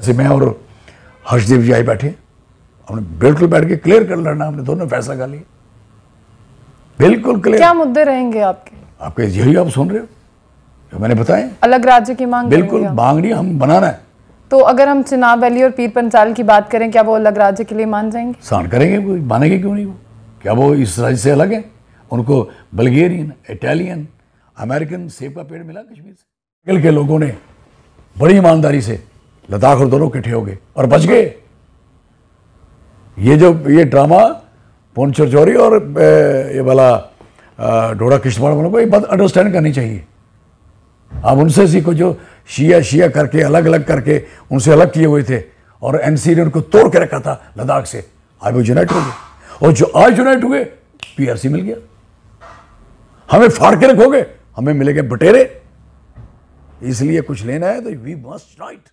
ऐसे मैं और हर्षदेव जी आए बैठे, हमने बिल्कुल बैठ के क्लियर कर लड़ना, हमने दोनों फैसला कर लिया, बिल्कुल क्लियर। क्या मुद्दे रहेंगे आपके? आपके यही आप सुन रहे हो जो मैंने बताया। अलग राज्य की मांग बिल्कुल मांग नहीं, हम बनाना है। तो अगर हम चिनाब वैली और पीर पंचाल की बात करें, क्या वो अलग राज्य के लिए मान जाएंगे? सान करेंगे, कोई मानेंगे क्यों नहीं? वो क्या वो इस राज्य से अलग है? उनको बल्गेरियन, इटालियन, अमेरिकन सेब का पेड़ मिला कश्मीर से। कल के लोगों ने बड़ी ईमानदारी से लद्दाख और दोनों इकट्ठे हो गए और बच गए। ये ड्रामा पुंछ चौरी और ये वाला डोडा किश्तवाड़ वालों को ये बात अंडरस्टैंड करनी चाहिए। आप उनसे सीखो जो शिया करके अलग अलग करके उनसे अलग किए हुए थे और एनसी ने उनको तोड़ के रखा था लद्दाख से। आज वो यूनाइट हो गए और जो आज यूनाइट हुए पीआरसी मिल गया। हमें फाड़ के रखोगे, हमें मिलेंगे बटेरे। इसलिए कुछ लेना है तो we must right.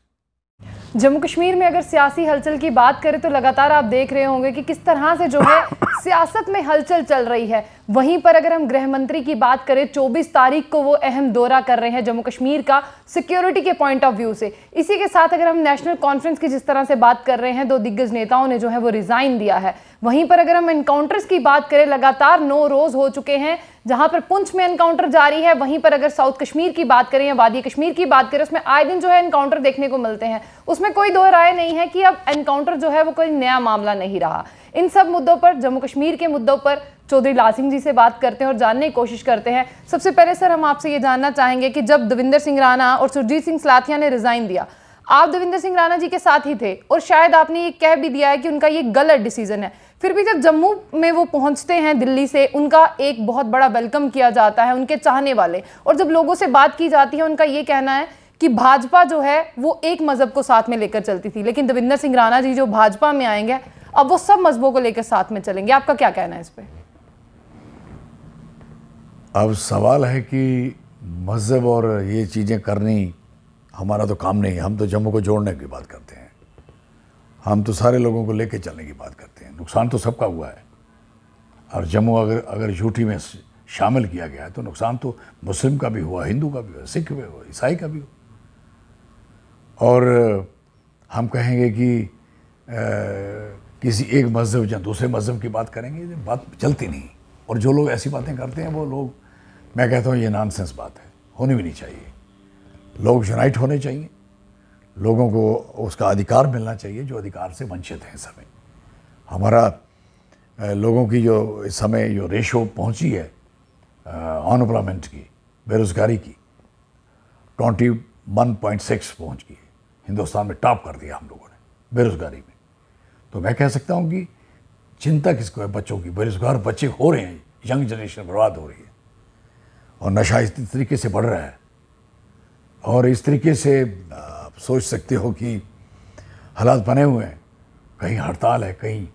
Jammu Kashmir में अगर सियासी हलचल की बात करें तो लगातार आप देख रहे होंगे कि किस तरह से जो है सियासत में हलचल चल रही है। वहीं पर अगर हम गृह मंत्री की बात करें, 24 तारीख को वो अहम दौरा कर रहे हैं जम्मू कश्मीर का सिक्योरिटी के पॉइंट ऑफ व्यू से। इसी के साथ अगर हम नेशनल कॉन्फ्रेंस की जिस तरह से बात कर रहे हैं, 2 दिग्गज नेताओं ने जो है वो रिजाइन दिया है। वहीं पर अगर हम एनकाउंटर्स की बात करें, लगातार 9 रोज हो चुके हैं जहां पर पुंछ में एनकाउंटर जारी है। वहीं पर अगर साउथ कश्मीर की बात करें या वादी कश्मीर की बात करें, उसमें आए दिन जो है एनकाउंटर देखने को मिलते हैं। उसमें कोई दो राय नहीं है कि अब एनकाउंटर जो है वो कोई नया मामला नहीं रहा। इन सब मुद्दों पर, जम्मू कश्मीर के मुद्दों पर चौधरी लाल सिंह जी से बात करते हैं और जानने की कोशिश करते हैं। सबसे पहले सर, हम आपसे ये जानना चाहेंगे कि जब देविंदर सिंह राणा और सुरजीत सिंह सलाथिया ने रिजाइन दिया, आप देविंदर सिंह राणा जी के साथ ही थे और शायद आपने ये कह भी दिया है कि उनका ये गलत डिसीजन है। फिर भी जब जम्मू में वो पहुंचते हैं दिल्ली से, उनका एक बहुत बड़ा वेलकम किया जाता है, उनके चाहने वाले, और जब लोगों से बात की जाती है उनका ये कहना है कि भाजपा जो है वो एक मजहब को साथ में लेकर चलती थी, लेकिन देविंदर सिंह राणा जी जो भाजपा में आएंगे अब वो सब मजहबों को लेकर साथ में चलेंगे। आपका क्या कहना है इस पे? अब सवाल है कि मजहब और ये चीज़ें करनी हमारा तो काम नहीं है। हम तो जम्मू को जोड़ने की बात करते हैं, हम तो सारे लोगों को लेके चलने की बात करते हैं। नुकसान तो सबका हुआ है और जम्मू अगर यूटी में शामिल किया गया है तो नुकसान तो मुस्लिम का भी हुआ, हिंदू का भी हुआ, सिख भी हुआ, ईसाई का भी हुआ। और हम कहेंगे कि किसी एक मज़हब या दूसरे मज़हब की बात करेंगे, बात चलती नहीं। और जो लोग ऐसी बातें करते हैं वो लोग, मैं कहता हूँ ये नॉनसेंस बात है, होनी भी नहीं चाहिए। लोग यूनाइट होने चाहिए, लोगों को उसका अधिकार मिलना चाहिए जो अधिकार से वंचित हैं इस समय। हमारा लोगों की जो इस समय जो रेशो पहुंची है अनएम्प्लॉयमेंट की, बेरोज़गारी की, 21.6 पहुंच गई है। हिंदुस्तान में टॉप कर दिया हम लोगों ने बेरोज़गारी में। तो मैं कह सकता हूं कि चिंता किसको है बच्चों की। बेरोज़गार बच्चे हो रहे हैं, यंग जनरेशन बर्बाद हो रही है और नशा इस तरीके से बढ़ रहा है। और इस तरीके से आप सोच सकते हो कि हालात बने हुए हैं, कहीं हड़ताल है, कहीं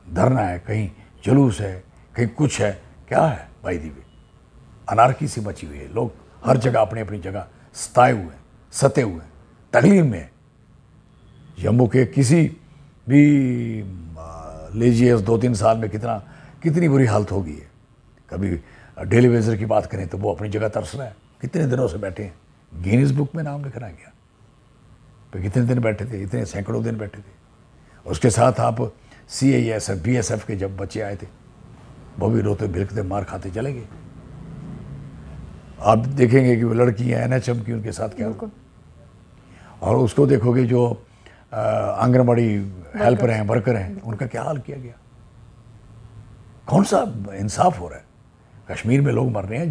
धरना है, कहीं जुलूस है, कहीं कुछ है। क्या है भाई दीवे, अनारकी सी मची हुई है। लोग हर जगह अपनी अपनी जगह सताए हुए हैं, सते हुए हैं, तकलीफ में है। जम्मू के किसी भी लीजिए इस 2-3 साल में कितनी बुरी हालत हो गई है। कभी डेली वेजर की बात करें तो वो अपनी जगह तरस रहा है, कितने दिनों से बैठे हैं, गिनीज बुक में नाम लिखना गया। तो कितने दिन बैठे थे, इतने सैकड़ों दिन बैठे थे। उसके साथ आप CISF BSF के जब बच्चे आए थे वो भी रोते भिड़कते मार खाते चले गए। आप देखेंगे कि वो लड़की है NHM की, उनके साथ क्या हुआ। और उसको देखोगे जो आंगनबाड़ी हेल्पर हैं, वर्कर हैं, उनका क्या हाल किया गया। कौन सा इंसाफ हो रहा है। कश्मीर में लोग मर रहे हैं,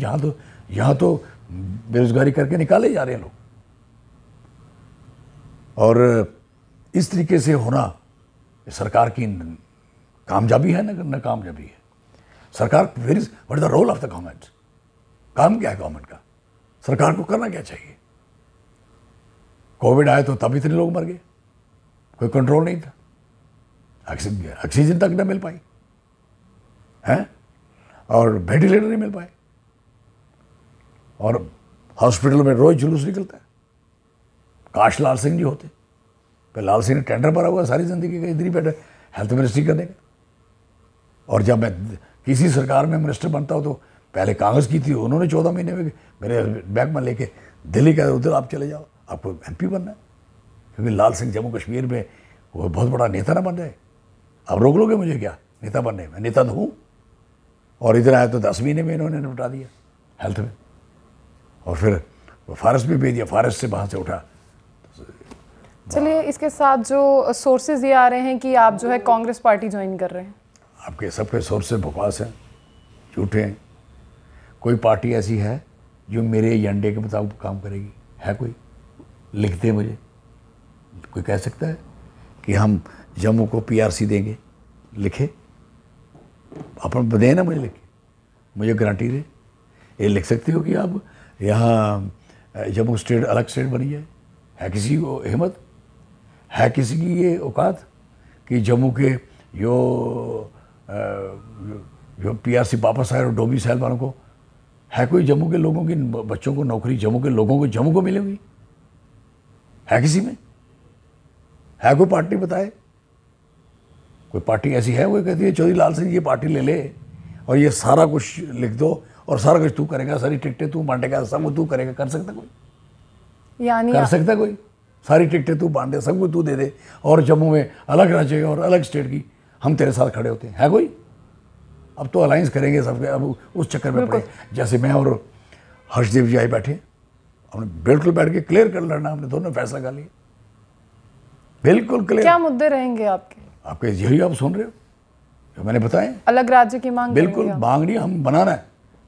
यहाँ तो बेरोजगारी करके निकाले जा रहे हैं लोग। और इस तरीके से होना सरकार की कामयाबी है ना नाकामयाबी है। सरकार what is the role of the government. काम क्या है गवर्नमेंट का, सरकार को करना क्या चाहिए। कोविड आया तो तब इतने लोग मर गए, कोई कंट्रोल नहीं था, ऑक्सीजन तक न मिल पाई है और वेंटिलेटर नहीं मिल पाए। और हॉस्पिटल में रोज जुलूस निकलता है। काश लाल सिंह जी होते, पर लाल सिंह ने टेंडर भरा हुआ सारी जिंदगी का, इधर ही बैठे हेल्थ मिनिस्ट्री करने का। और जब मैं किसी सरकार में मिनिस्टर बनता हूँ तो पहले कांग्रेस की थी, उन्होंने 14 महीने में मेरे बैग में लेके दिल्ली का, उधर आप चले जाओ, आपको MP बनना है। क्योंकि लाल सिंह जम्मू कश्मीर में वो बहुत बड़ा नेता ना बन जाए। अब रोक लोगे मुझे क्या नेता बनने में? नेता तो हूँ। और इधर आया तो 10 महीने में इन्होंने निपटा दिया हेल्थ में, और फिर फारस भी भेज दिया, फारस से वहाँ से उठा। चलिए, इसके साथ जो सोर्सेज ये आ रहे हैं कि आप जो है कांग्रेस पार्टी ज्वाइन कर रहे हैं। आपके सबके सोर्सेज बकवास हैं, झूठे हैं। कोई पार्टी ऐसी है जो मेरे एजेंडे के मुताबिक काम करेगी? है कोई? लिख दे मुझे। कोई कह सकता है कि हम जम्मू को पीआरसी देंगे? लिखे, अपन दे ना मुझे, लिखे, मुझे गारंटी दे। ये लिख सकते हो कि आप यहाँ जम्मू स्टेट अलग स्टेट बनी जाए? है किसी को हिम्मत? है किसी की ये औकात कि जम्मू के जो पीआरसी वापस आए और डोबी साहब वालों को? है कोई जम्मू के लोगों की बच्चों को नौकरी, जम्मू के लोगों को जम्मू को मिलेगी? है किसी में? है कोई पार्टी बताए? कोई पार्टी ऐसी है वो कहती है चौधरी लाल सिंह ये पार्टी ले ले और ये सारा कुछ लिख दो और सारा कुछ तू करेगा, सारी टिकटें तू बांटेगा, सब कुछ तू करेगा? कर सकता कोई? यानी कर सकता कोई? सारी टिकटें तू बांटे, सब कुछ तू दे दे और जम्मू में अलग राज्य और अलग स्टेट की हम तेरे साथ खड़े होते हैं? है कोई? अब तो अलायंस करेंगे सबके, अब उस चक्कर में पड़े। जैसे मैं और हर्षदेव जी आए बैठे, हमने बिल्कुल बैठ के क्लियर कर लड़ना, हमने दोनों फैसला कर लिया बिल्कुल क्लियर। क्या मुद्दे रहेंगे आपके? आपके यही आप सुन रहे हो जो मैंने बताए। अलग राज्य की मांग बिल्कुल मांग नहीं, हम बनाना है।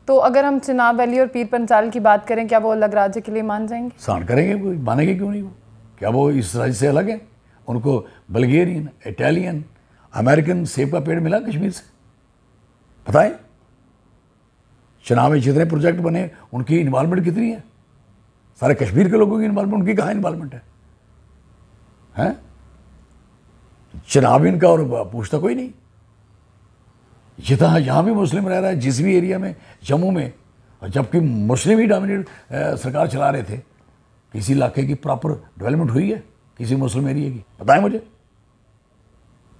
तो अगर हम चिनाब वैली और पीर पंचाल की बात करें, क्या वो अलग राज्य के लिए मान जाएंगे? साण करेंगे, कोई मानेंगे क्यों नहीं? वो क्या वो इस राज्य से अलग है? उनको बल्गेरियन, इटालियन, अमेरिकन सेब का पेड़ मिला कश्मीर से? बताएं, चिनाब में जितने प्रोजेक्ट बने उनकी इन्वॉल्वमेंट कितनी है? सारे कश्मीर के लोगों की इन्वॉल्वमेंट, उनकी कहाँ इन्वॉल्वमेंट है? हैं? चिनाब इनका और पूछता कोई नहीं। जितना यहाँ भी मुस्लिम रह रहा है, जिस भी एरिया में, जम्मू में, और जबकि मुस्लिम ही डोमिनेट सरकार चला रहे थे, किसी इलाके की प्रॉपर डेवलपमेंट हुई है किसी मुस्लिम एरिया की? बताएं मुझे।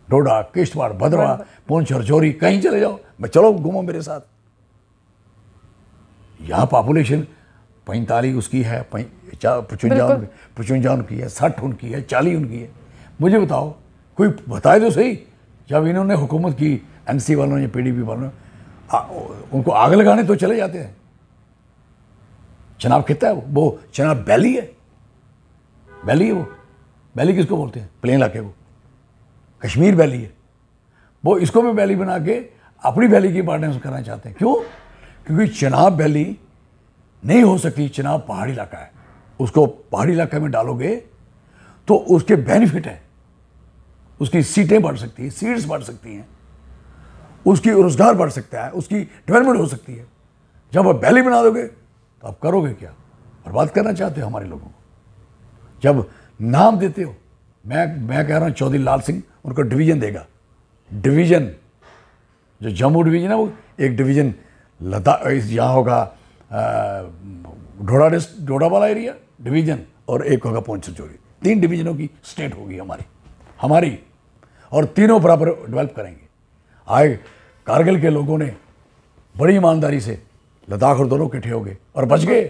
डोडा, किश्तवाड़, भद्रवाह, पुंछ, राजौरी, कहीं चले जाओ, मैं चलो घूमो मेरे साथ। यहाँ पॉपुलेशन 45 उसकी है, 55 उनकी है, 60 उनकी है, 40 उनकी है। मुझे बताओ, कोई बताए तो सही। जब इन्होंने हुकूमत की, एनसी वालों या पीडीपी वालों ने, उनको आग लगाने तो चले जाते हैं। चिनाब कितना है? वो चिनाब वैली है, वैली है वो। वैली किसको बोलते हैं? प्लेन इलाके को कश्मीर वैली है। वो इसको भी वैली बना के अपनी वैली की इंपॉर्टेंस करना चाहते हैं। क्यों? क्योंकि चिनाब वैली नहीं हो सकती। चिनाब पहाड़ी इलाका है, उसको पहाड़ी इलाके में डालोगे तो उसके बेनिफिट है, उसकी सीटें बढ़ सकती हैं, सीट्स बढ़ सकती हैं, उसकी रोजगार बढ़ सकता है, उसकी डेवलपमेंट हो सकती है। जब आप वैली बना दोगे तो आप करोगे क्या? बर्बाद करना चाहते हो हमारे लोगों को। जब नाम देते हो, मैं कह रहा हूँ चौधरी लाल सिंह उनको डिवीजन देगा। डिवीजन, जो जम्मू डिवीजन है वो एक डिवीजन लद्दाख यहाँ होगा, डोडा वाला एरिया डिवीजन, और एक होगा पुंछ राजौरी। 3 डिवीजनों की स्टेट होगी हमारी, और तीनों बराबर डेवलप करेंगे। आए कारगिल के लोगों ने बड़ी ईमानदारी से लद्दाख और दोनों इकट्ठे हो गए और बच गए।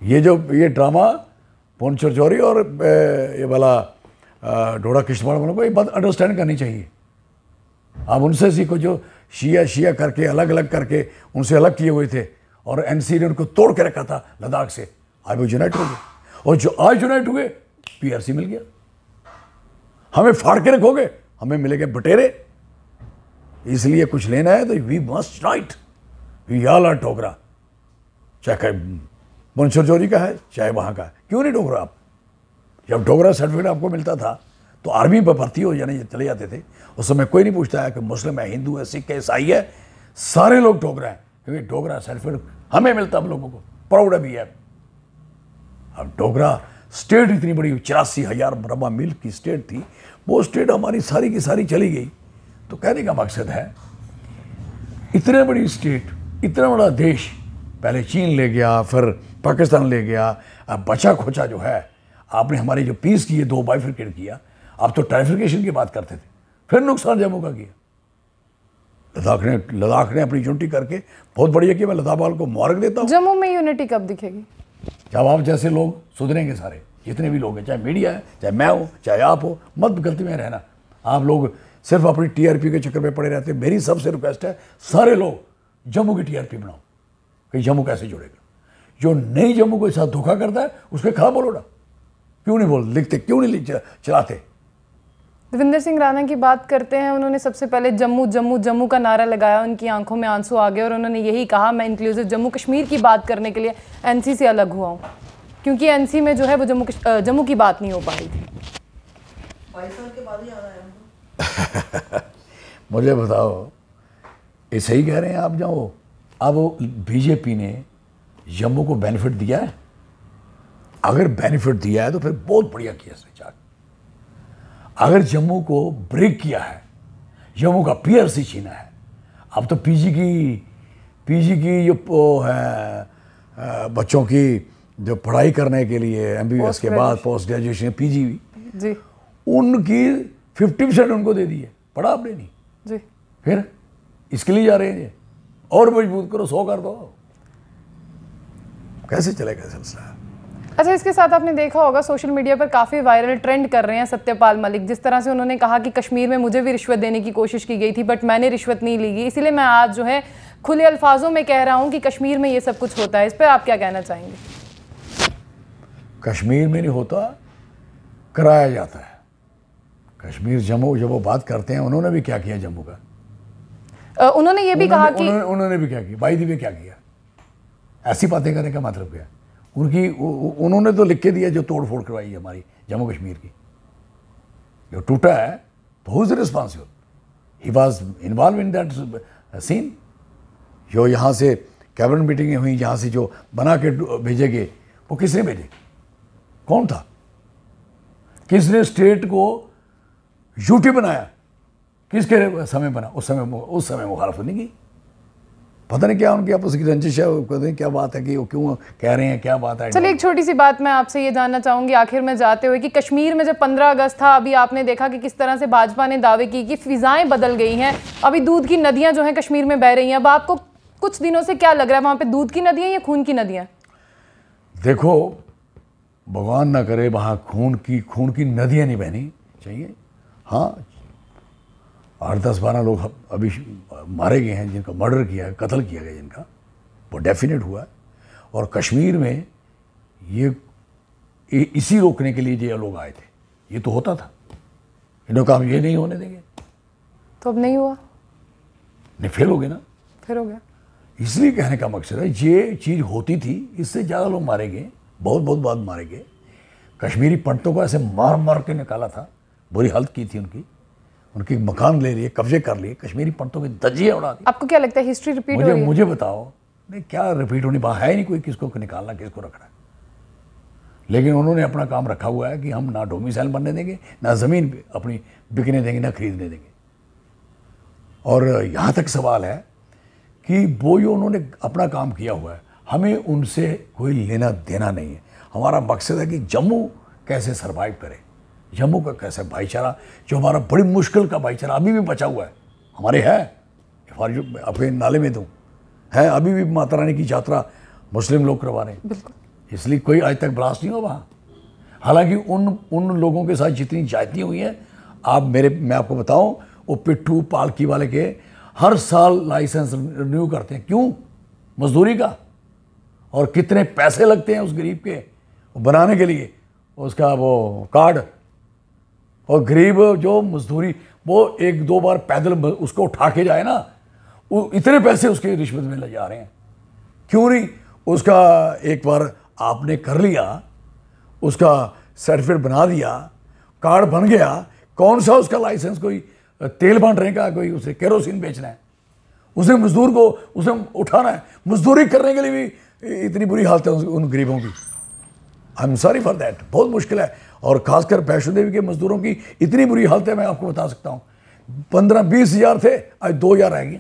ये ड्रामा पुंछ राजौरी और ये वाला डोडा किश्तवाड़ वालों को ये बात अंडरस्टैंड करनी चाहिए। आप उनसे सीखो जो शिया करके अलग अलग करके उनसे अलग किए हुए थे, और एनसी ने उनको तोड़ के रखा था लद्दाख से। आज वो यूनाइट हो गए, और जो आज यूनाइट हुए पीआरसी मिल गया। हमें फाड़ के रखोगे, हमें मिलेंगे बटेरे। इसलिए कुछ लेना है तो we must right, we all are Dogra. चाहे पुंछ राजौरी का है चाहे वहाँ का है, क्यों नहीं डोगरा आप? जब डोगरा सर्टिफिकेट आपको मिलता था तो आर्मी पर भर्ती हो जाने चले जाते थे। उस समय कोई नहीं पूछता है कि मुस्लिम है, हिंदू है, सिख है, ईसाई है, सारे लोग डोगरा हैं, क्योंकि डोगरा सर्टिफिकेट हमें मिलता हम लोगों को, प्राउड है भी है। अब डोगरा स्टेट इतनी बड़ी 84,000 मरबा मील की स्टेट थी, वो स्टेट हमारी सारी की सारी चली गई। तो कहने का मकसद है, इतने बड़ी स्टेट, इतना बड़ा देश, पहले चीन ले गया, फिर पाकिस्तान ले गया, अब बचा खोचा जो है आपने हमारी जो पीस की है, 2 बाइफरकेट किया। आप तो ट्राइफिकेशन की बात करते थे, फिर नुकसान जम्मू का किया। लद्दाख ने अपनी यूनिटी करके बहुत बढ़िया किया। मैं लद्दाख वालों को मुबारक देता हूँ। जम्मू में यूनिटी कब दिखेगी? जब आप जैसे लोग सुधरेंगे सारे। जितने भी लोग हैं, चाहे मीडिया है, चाहे मैं हूँ, चाहे आप हो, मत गलती में रहना। आप लोग सिर्फ अपनी टीआरपी के चक्कर में पड़े रहते हैं। मेरी सबसे रिक्वेस्ट है, सारे लोग जम्मू की टीआरपी बनाओ कि जम्मू कैसे जुड़ेगा। जो नई जम्मू के साथ धोखा करता है उसके खिलाफ बोलो ना, क्यों नहीं बोल लिखते, क्यों नहीं चलाते। देवेंद्र सिंह राणा की बात करते हैं, उन्होंने सबसे पहले जम्मू जम्मू जम्मू का नारा लगाया, उनकी आंखों में आंसू आ गए और उन्होंने यही कहा, मैं इंक्लूसिव जम्मू कश्मीर की बात करने के लिए एनसी से अलग हुआ हूँ, क्योंकि एनसी में जो है वो जम्मू की बात नहीं हो पा रही थी। 22 साल के बाद ही आ रहा है मुझे बताओ, ये सही कह रहे हैं आप? जाओ, अब बीजेपी ने जम्मू को बेनिफिट दिया है? अगर बेनिफिट दिया है तो फिर बहुत बढ़िया किया इसने चाक। अगर जम्मू को ब्रेक किया है, जम्मू का पीआरसी छीना है, अब तो पीजी की जो है बच्चों की जो पढ़ाई करने के लिए एमबीबीएस के बाद पोस्ट ग्रेजुएशन पीजी जी, उनकी 50% उनको दे दी है। पढ़ा आपने नहीं जी, फिर इसके लिए जा रहे हैं ये, और मजबूत करो, 100 कर दो। कैसे चलेगा सिलसिला? अच्छा, इसके साथ आपने देखा होगा सोशल मीडिया पर काफ़ी वायरल ट्रेंड कर रहे हैं सत्यपाल मलिक, जिस तरह से उन्होंने कहा कि कश्मीर में मुझे भी रिश्वत देने की कोशिश की गई थी बट मैंने रिश्वत नहीं ली, इसीलिए मैं आज जो है खुले अल्फाजों में कह रहा हूं कि कश्मीर में ये सब कुछ होता है। इस पर आप क्या कहना चाहेंगे? कश्मीर में नहीं होता, कराया जाता है। कश्मीर जम्मू जब वो बात करते हैं, उन्होंने भी क्या किया जम्मू का? उन्होंने ये भी कहा कि उन्होंने भी क्या किया, बाई दी वे क्या किया? ऐसी बातें करने का मतलब क्या? उन्होंने तो लिख के दिया जो तोड़ फोड़ करवाई है हमारी जम्मू कश्मीर की, जो टूटा है, who is responsible? He was involve in that scene. जो यहाँ से कैबिनेट मीटिंगें हुई, जहाँ से जो बना के भेजे गए, वो किसने भेजे? कौन था? किसने स्टेट को यूटी बनाया? किसके समय बना? उस समय मुखालफत नहीं की। पता नहीं क्या उनकी आपस की रंजिश है, पता नहीं क्या बात है कि वो क्यों कह रहे हैं, क्या बात है। चलिए, एक छोटी सी बात मैं आपसे ये जानना चाहूंगी आखिर में जाते हुए कि कश्मीर में जब 15 अगस्त था, अभी आपने देखा कि किस तरह से भाजपा ने दावे की कि फिजाएं बदल गई हैं, अभी दूध की नदियां जो हैं कश्मीर में बह रही हैं। अब आपको कुछ दिनों से क्या लग रहा है, वहां पे दूध की नदियां या खून की नदियां? देखो, भगवान ना करे वहाँ खून की नदियाँ नहीं बहनी चाहिए। हाँ, 8-10-12 लोग अभी मारे गए हैं, जिनका मर्डर किया है, कत्ल किया गया जिनका, वो डेफिनेट हुआ है। और कश्मीर में ये इसी रोकने के लिए ये लोग आए थे। ये तो होता था, इन्होंने कहा हम ये नहीं होने देंगे, तो अब नहीं हुआ, नहीं, फेल हो गए ना, फिर हो गया। इसलिए कहने का मकसद है, ये चीज़ होती थी, इससे ज़्यादा लोग मारे गए, बहुत बाद मारे गए। कश्मीरी पंडितों को ऐसे मार मार के निकाला था, बुरी हालत की थी उनकी मकान ले लिए, कब्जे कर लिए, कश्मीरी पंडितों की धज्जियां उड़ा दी। आपको क्या लगता है हिस्ट्री रिपीट हो रही है? मुझे बताओ, नहीं क्या रिपीट होनी, बात है ही नहीं कोई किसको निकालना, किसको रखना। लेकिन उन्होंने अपना काम रखा हुआ है कि हम ना डोमिसाइल बनने देंगे, ना ज़मीन अपनी बिकने देंगे, ना खरीदने देंगे। और यहाँ तक सवाल है कि वो जो उन्होंने अपना काम किया हुआ है, हमें उनसे कोई लेना देना नहीं है। हमारा मकसद है कि जम्मू कैसे सर्वाइव करे, जम्मू का कैसे भाईचारा, जो हमारा बड़ी मुश्किल का भाईचारा अभी भी बचा हुआ है, हमारे है, अपने नाले में दूँ है, अभी भी माता रानी की यात्रा मुस्लिम लोग करवा रहे हैं, इसलिए कोई आज तक ब्लास्ट नहीं हुआ वहाँ। हालांकि उन लोगों के साथ जितनी जायतियाँ हुई हैं, मैं आपको बताऊं, वो पिट्ठू पालकी वाले के हर साल लाइसेंस रिन्यू करते हैं। क्यों? मजदूरी का। और कितने पैसे लगते हैं उस गरीब के बनाने के लिए उसका वो कार्ड। और गरीब जो मजदूरी, वो 1-2 बार पैदल उसको उठा के जाए ना, वो इतने पैसे उसके रिश्वत में ले जा रहे हैं। क्यों नहीं? उसका एक बार आपने कर लिया, उसका सर्टिफिकेट बना दिया, कार्ड बन गया, कौन सा उसका लाइसेंस कोई तेल बांटने का, कोई उसे केरोसिन बेचना है, उसे मजदूर को उसे उठाना है। मजदूरी करने के लिए भी इतनी बुरी हालत है उन गरीबों की। I am sorry for that, बहुत मुश्किल है। और खासकर वैष्णो देवी के मजदूरों की इतनी बुरी हालत है, मैं आपको बता सकता हूँ। 15-20 हज़ार थे, आज 2 हज़ार रह गए,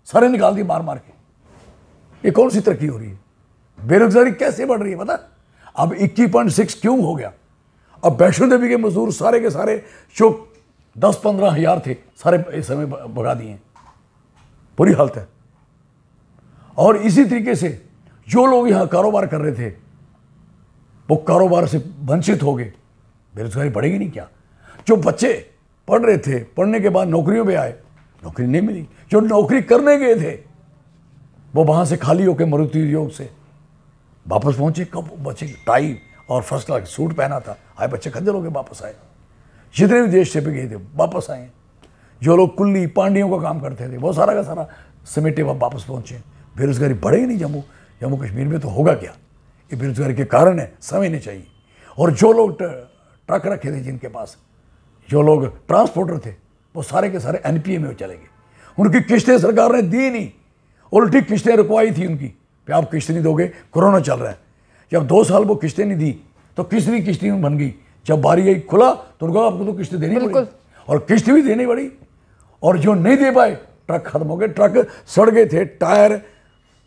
सारे निकाल दिए मार मार के। ये कौन सी तरक्की हो रही है? बेरोजगारी कैसे बढ़ रही है पता? अब 21.6 क्यों हो गया? अब वैष्णो देवी के मजदूर सारे के सारे जो 10-15 हज़ार थे, सारे इस समय भगा दिए। बुरी हालत है। और इसी तरीके से जो लोग यहाँ कारोबार कर रहे थे, वो कारोबार से वंचित हो गए, बेरोजगारी बढ़ेगी नहीं क्या? जो बच्चे पढ़ रहे थे, पढ़ने के बाद नौकरियों में आए, नौकरी नहीं मिली। जो नौकरी करने गए थे वो वहाँ से खाली होकर मारुति उद्योग से वापस पहुँचे। कब बच्चे टाई और फर्स्ट क्लास सूट पहना था, आए बच्चे खज्जल होकर वापस आए। जितने भी देश से भी गए थे वापस आए। जो लोग कुल्ली पांडियों का काम करते थे वो सारा का सारा समेटे वापस पहुँचे। बेरोजगारी बढ़ेगी नहीं जम्मू कश्मीर में तो होगा क्या? ये बेरोजगारी के कारण है, समझने चाहिए। और जो लोग ट्रक रखे थे, जिनके पास जो लोग ट्रांसपोर्टर थे, वो सारे के सारे एनपीए में चले गए। उनकी किस्तें सरकार ने दी नहीं, उल्टी किस्तें रुकवाई थी उनकी कि आप किस्त नहीं दोगे, कोरोना चल रहा है। जब 2 साल वो किस्तें नहीं दी तो किस्ती किस्ती में बन गई। जब बारी आई खुला तो उनको आपको तो किस्तें देनी पड़ी, और किस्त भी देनी पड़ी। और जो नहीं दे पाए, ट्रक खत्म हो गए, ट्रक सड़ गए थे, टायर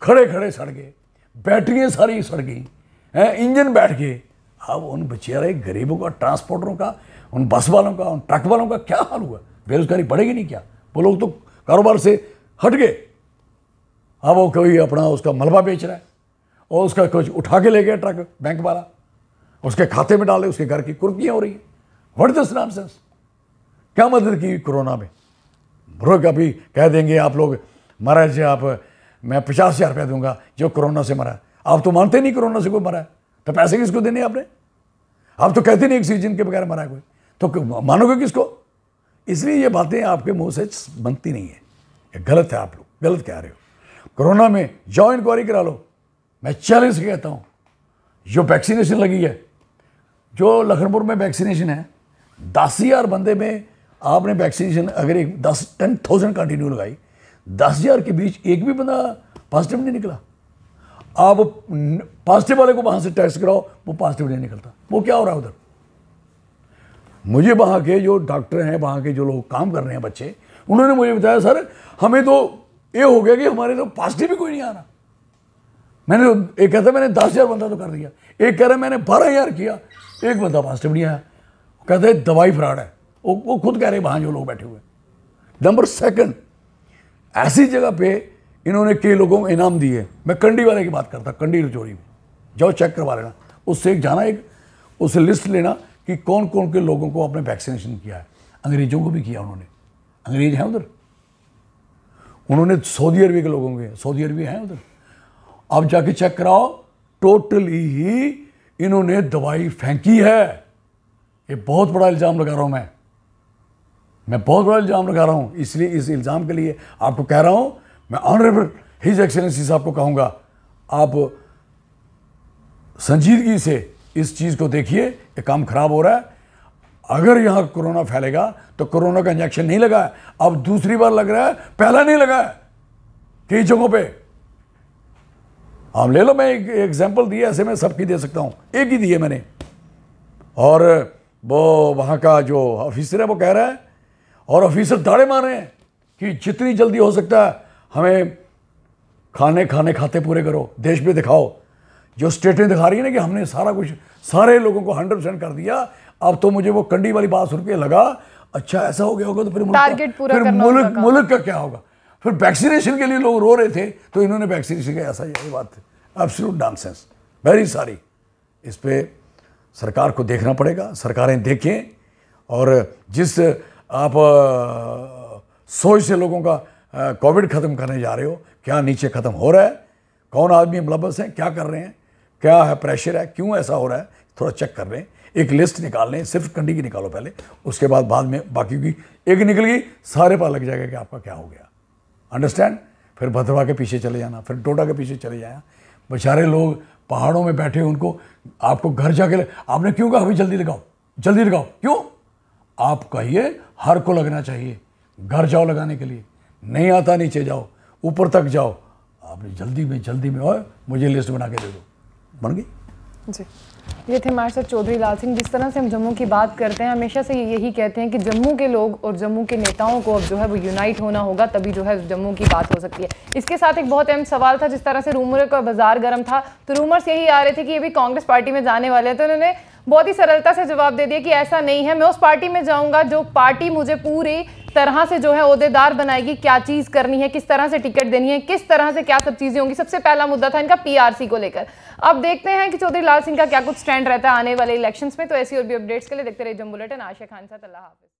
खड़े खड़े सड़ गए, बैटरियाँ सारी सड़ गई हैं, इंजन बैठ गए। अब उन बेचारे गरीबों का, ट्रांसपोर्टरों का, उन बस वालों का, उन ट्रक वालों का क्या हाल हुआ? बेरोजगारी बढ़ेगी नहीं क्या? वो लोग तो कारोबार से हट गए। अब वो कोई अपना उसका मलबा बेच रहा है और उसका कुछ उठा के ले गया ट्रक बैंक वाला, उसके खाते में डाले, उसके घर की कुर्कियाँ हो रही हैं। What this nonsense? क्या मदद की कोरोना में? ब्रो कभी कह देंगे आप लोग, महाराज आप मैं 50,000 रुपया दूंगा जो कोरोना से मरा है। आप तो मानते नहीं कोरोना से कोई मरा है, तो पैसे किसको देने आपने? आप तो कहते नहीं ऑक्सीजन के बगैर मरा है कोई, तो मानोगे किसको? इसलिए ये बातें आपके मुंह से बनती नहीं है, ये गलत है। आप लोग गलत कह रहे हो। कोरोना में जाओ इंक्वायरी करा लो। मैं चैलेंज से कहता हूँ, जो वैक्सीनेशन लगी है, जो लखनपुर में वैक्सीनेशन है, 10,000 बंदे में आपने वैक्सीनेशन अगर 10,000 कंटिन्यू लगाई, 10,000 के बीच एक भी बंदा पॉजिटिव नहीं निकला। आप पॉजिटिव वाले को वहाँ से टेस्ट कराओ, वो पॉजिटिव नहीं निकलता। वो क्या हो रहा है उधर? मुझे वहाँ के जो डॉक्टर हैं, वहाँ के जो लोग काम कर रहे हैं बच्चे, उन्होंने मुझे बताया सर हमें तो ये हो गया कि हमारे तो पॉजिटिव भी कोई नहीं आ रहा। मैंने तो एक कहता मैंने 10,000 बंदा तो कर दिया, एक कह रहा मैंने 12,000 किया, एक बंदा पॉजिटिव नहीं आया। कहते हैं दवाई फ्रॉड है, वो खुद कह रहे वहाँ जो लोग बैठे हुए। नंबर 2, ऐसी जगह पे इन्होंने कई लोगों को इनाम दिए। मैं कंडी वाले की बात करता, कंडी रजौरी में जाओ चेक करवा लेना, उससे एक जाना, एक उससे लिस्ट लेना कि कौन कौन के लोगों को आपने वैक्सीनेशन किया है। अंग्रेजों को भी किया उन्होंने, अंग्रेज हैं उधर। उन्होंने सऊदी अरब के लोगों के, सऊदी अरब हैं उधर। आप जाके चेक कराओ, टोटली ही इन्होंने दवाई फेंकी है। ये बहुत बड़ा इल्ज़ाम लगा रहा हूँ मैं बहुत बड़ा इल्ज़ाम लगा रहा हूँ। इसलिए इस इल्ज़ाम के लिए आपको कह रहा हूँ, मैं ऑनरेबल हिज एक्सेलेंसी साहब को कहूँगा, आप संजीदगी से इस चीज़ को देखिए, ये काम खराब हो रहा है। अगर यहाँ कोरोना फैलेगा तो कोरोना का इंजेक्शन नहीं लगा है, अब दूसरी बार लग रहा है, पहला नहीं लगा है कई जगहों पे। आप ले लो, मैं एक एग्जाम्पल दिया, ऐसे मैं सबकी दे सकता हूँ, एक ही दी है मैंने। और वो वहाँ का जो ऑफिसर है वो कह रहा है, और ऑफिसर दाड़े मार रहे हैं कि जितनी जल्दी हो सकता है हमें खाते पूरे करो, देश में दिखाओ। जो स्टेटें दिखा रही है ना कि हमने सारा कुछ, सारे लोगों को 100% कर दिया। अब तो मुझे वो कंडी वाली बात सुन के लगा, अच्छा ऐसा हो गया होगा तो फिर मुल्क का क्या होगा? फिर वैक्सीनेशन के लिए लोग रो रहे थे, तो इन्होंने वैक्सीनेशन का ऐसा ये बात है। Absolute nonsense, very sorry. इस पर सरकार को देखना पड़ेगा, सरकारें देखें। और जिस आप सोच से लोगों का कोविड ख़त्म करने जा रहे हो, क्या नीचे ख़त्म हो रहा है? कौन आदमी मुलव्वस हैं, क्या कर रहे हैं, क्या है प्रेशर है, क्यों ऐसा हो रहा है, थोड़ा चेक कर लें। एक लिस्ट निकाल लें, सिर्फ कंडी की निकालो पहले, उसके बाद में बाकी की एक निकल गई, सारे पता लग जाएगा कि आपका क्या हो गया। अंडरस्टैंड? फिर भद्रवा के पीछे चले जाना, फिर डोडा के पीछे चले जाना। बेचारे लोग पहाड़ों में बैठे, उनको आपको घर जाके आपने क्यों कहा अभी जल्दी लगाओ, जल्दी लगाओ? क्यों? आप कहिए हर को लगना चाहिए, घर जाओ लगाने के लिए, नहीं आता नीचे जाओ, ऊपर तक जाओ। आपने जल्दी में और मुझे लिस्ट बना के दे दो, बन गई जी। ये थे हमारे साथ चौधरी लाल सिंह। जिस तरह से हम जम्मू की बात करते हैं, हमेशा से यही कहते हैं कि जम्मू के लोग और जम्मू के नेताओं को अब जो है वो यूनाइट होना होगा, तभी जो है जम्मू की बात हो सकती है। इसके साथ एक बहुत अहम सवाल था, जिस तरह से रूमर का बाजार गर्म था, तो रूमर्स यही आ रहे थे कि ये भी कांग्रेस पार्टी में जाने वाले हैं। तो उन्होंने बहुत ही सरलता से जवाब दे दिया कि ऐसा नहीं है, मैं उस पार्टी में जाऊंगा जो पार्टी मुझे पूरी तरह से जो है ओहदेदार बनाएगी, क्या चीज करनी है, किस तरह से टिकट देनी है, किस तरह से क्या सब चीजें होंगी। सबसे पहला मुद्दा था इनका पीआरसी को लेकर। अब देखते हैं कि चौधरी लाल सिंह का क्या कुछ स्टैंड रहता है आने वाले इलेक्शंस में। तो ऐसी और भी अपडेट्स के लिए देखते रहिए जम्मू बुलेटिन। आशा खान साथ, अल्लाह हाफिज।